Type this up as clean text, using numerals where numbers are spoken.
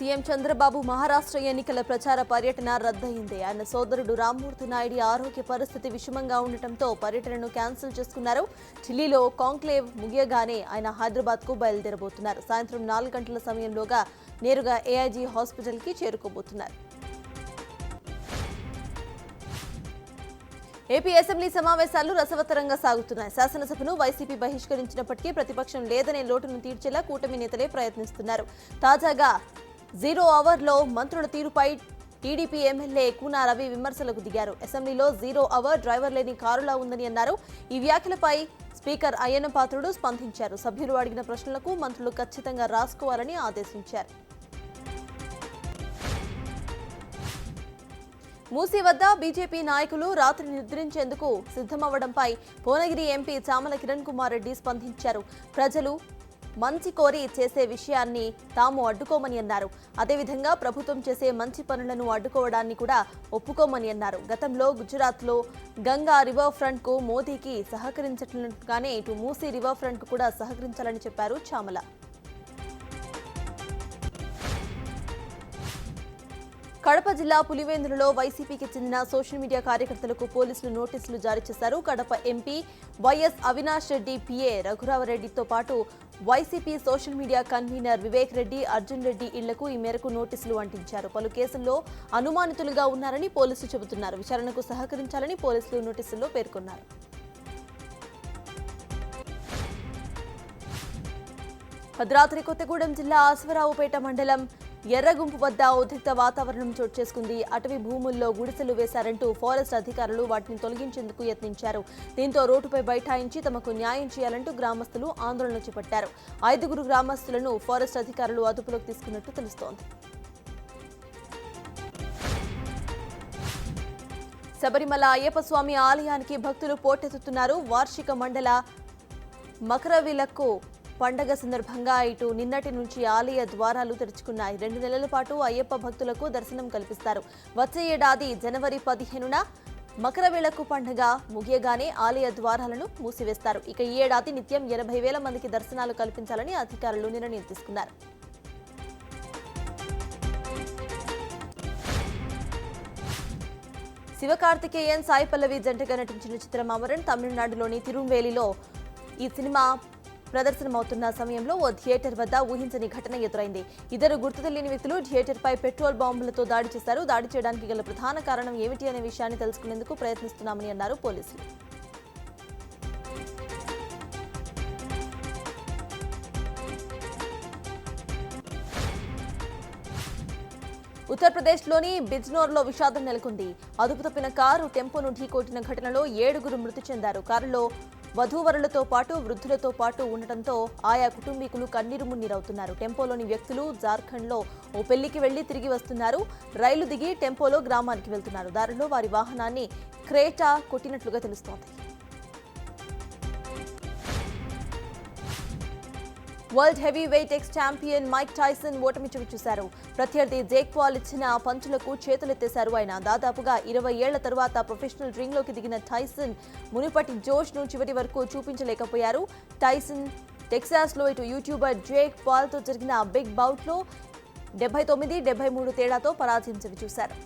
CM Chandrababu Maharashtra ఎన్నికల ప్రచార పర్యటన రద్దయింది. ఆయన సోదరుడు రామ్మూర్తి నాయుడి ఆరోగ్య పరిస్థితి విషమంగా ఉండటంతో పర్యటనను క్యాన్సిల్ చేసుకున్నారు. ఢిల్లీలో కాంక్లేవ్ ముగియగానే ఆయన హైదరాబాద్కు బయలుదేరబోతున్నారు. సాయంత్రం 4 గంటల సమయంలోగా నేరుగా ఏఐజీ హాస్పిటల్కి చేరుకోబోతున్నారు. ఏపీ అసెంబ్లీ సమావేశాలు రసవత్తరంగా సాగుతున్నాయి. శాసనసభను వైసీపీ బహిష్కరించినప్పటికీ ప్రతిపక్షం లేదనే లోటును తీర్చేలా కూటమి నేతలే ప్రయత్నిస్తున్నారు. తాజాగా 0 అవర్లో మంత్రుల తీరుపై టీడీపీ ఎమ్మెల్యే కూనా రవి విమర్శలకు దిగారు. అసెంబ్లీలో 0 అవర్ డ్రైవర్ లేని కారులా ఉందని అన్నారు. ఈ వ్యాఖ్యలపై స్పీకర్ అయ్యన్న పాత్రుడు స్పందించారు. సభ్యులు అడిగిన ప్రశ్నలకు మంత్రులు ఖచ్చితంగా రాసుకోవాలని ఆదేశించారు. మూసీ వద్ద బీజేపీ నాయకులు రాత్రి నిద్రించేందుకు సిద్ధమవ్వడంపై భువనగిరి ఎంపీ చామల కిరణ్ కుమార్ రెడ్డి స్పందించారు. ప్రజలు మంచి కోరి చేసే విషయాన్ని తాము అడ్డుకోమని అన్నారు. అదేవిధంగా ప్రభుత్వం చేసే మంచి పనులను అడ్డుకోవడాన్ని కూడా ఒప్పుకోమని అన్నారు. గతంలో గుజరాత్లో గంగా రివర్ ఫ్రంట్ కు మోదీకి సహకరించట్లుగానే ఇటు మూసీ రివర్ ఫ్రంట్ కు కూడా సహకరించాలని చెప్పారు చామల. కడప జిల్లా పులివెందులలో వైసీపీకి చెందిన సోషల్ మీడియా కార్యకర్తలకు పోలీసులు నోటీసులు జారీ చేశారు. Kadapa MP YS Avinash Reddy PA రఘురావరెడ్డితో పాటు YCP social media convener Vivek Reddy, Arjun Reddy ఇళ్లకు ఈ మేరకు నోటీసులు అంటించారు. పలు కేసుల్లో అనుమానితులుగా ఉన్నారని పోలీసులు చెబుతున్నారు. విచారణకు సహకరించాలని పోలీసులు నోటీసుల్లో పేర్కొన్నారు. భద్రాద్రి కొత్తగూడెం జిల్లా ఆశ్వరావుపేట మండలం ఎర్రగుంపు వద్ద ఉద్రిక్త వాతావరణం చోటు చేసుకుంది. అటవీ భూముల్లో గుడిసెలు వేశారంటూ ఫారెస్ట్ అధికారులు వాటిని తొలగించేందుకు యత్నించారు. దీంతో రోడ్డుపై బైఠాయించి తమకు న్యాయం చేయాలంటూ గ్రామస్తులు ఆందోళన చేపట్టారు. 5 గ్రామస్తులను ఫారెస్ట్ అధికారులు అదుపులోకి తీసుకున్నట్టు తెలుస్తోంది. శబరిమల అయ్యప్ప స్వామి ఆలయానికి భక్తులు పోటెత్తుతున్నారు. వార్షిక మండల మకరవిలక్కు పండగ సందర్భంగా ఇటు నిన్నటి నుంచి ఆలయ ద్వారాలు తెరుచుకున్నాయి. 2 నెలల పాటు అయ్యప్ప భక్తులకు దర్శనం కల్పిస్తారు. వచ్చే ఏడాది జనవరి 15న మకరవిళక్కు పండుగ ముగియగానే ఆలయ ద్వారాలను మూసివేస్తారు. ఇక ఈ ఏడాది నిత్యం 80,000 మందికి దర్శనాలు కల్పించాలని అధికారులు నిర్ణయం తీసుకున్నారు. శివకార్తికేయన్, సాయి పల్లవి జంటగా నటించిన చిత్రం అమరన్ తమిళనాడులోని తిరువేలిలో ఈ సినిమా ప్రదర్శనమవుతున్న సమయంలో ఓ థియేటర్ వద్ద ఊహించని ఘటన ఎదురైంది. 2 గుర్తు తెలియని వ్యక్తులు థియేటర్పై పెట్రోల్ బాంబులతో దాడి చేశారు. దాడి చేయడానికి గల ప్రధాన కారణం ఏమిటి అనే విషయాన్ని తెలుసుకునేందుకు ప్రయత్నిస్తున్నామని అన్నారు పోలీసులు. ఉత్తరప్రదేశ్లోని బిజ్నోర్లో విషాదం నెలకొంది. అదుపు తప్పిన కారు టెంపోను ఢీకొట్టిన ఘటనలో 7 మృతి చెందారు. కారులో వధూవరులతో పాటు వృద్ధులతో పాటు ఉండటంతో ఆయా కుటుంబీకులు కన్నీరు మున్నీరవుతున్నారు. టెంపోలోని వ్యక్తులు జార్ఖండ్లో ఓ పెళ్లికి వెళ్లి తిరిగి వస్తున్నారు. రైలు దిగి టెంపోలో గ్రామానికి వెళ్తున్నారు. దారిలో వారి వాహనాన్ని క్రేటా కొట్టినట్లుగా తెలుస్తోంది. World heavy weight X champion Mike Tyson ఓటమి చవిచూశారు. ప్రత్యర్థి జేక్ పాల్ ఇచ్చిన పంచులకు చేతులెత్తేశారు ఆయన. దాదాపుగా 20 ఏళ్ల తరువాత ప్రొఫెషనల్ రింగ్లోకి దిగిన టైసన్ మునుపటి జోష్ను చివరి వరకు చూపించలేకపోయారు. టైసన్ టెక్సాస్లో ఇటు యూట్యూబర్ జేక్ పాల్తో జరిగిన బిగ్ బౌట్లో 79-73 తేడాతో పరాజయం చవిచూశారు.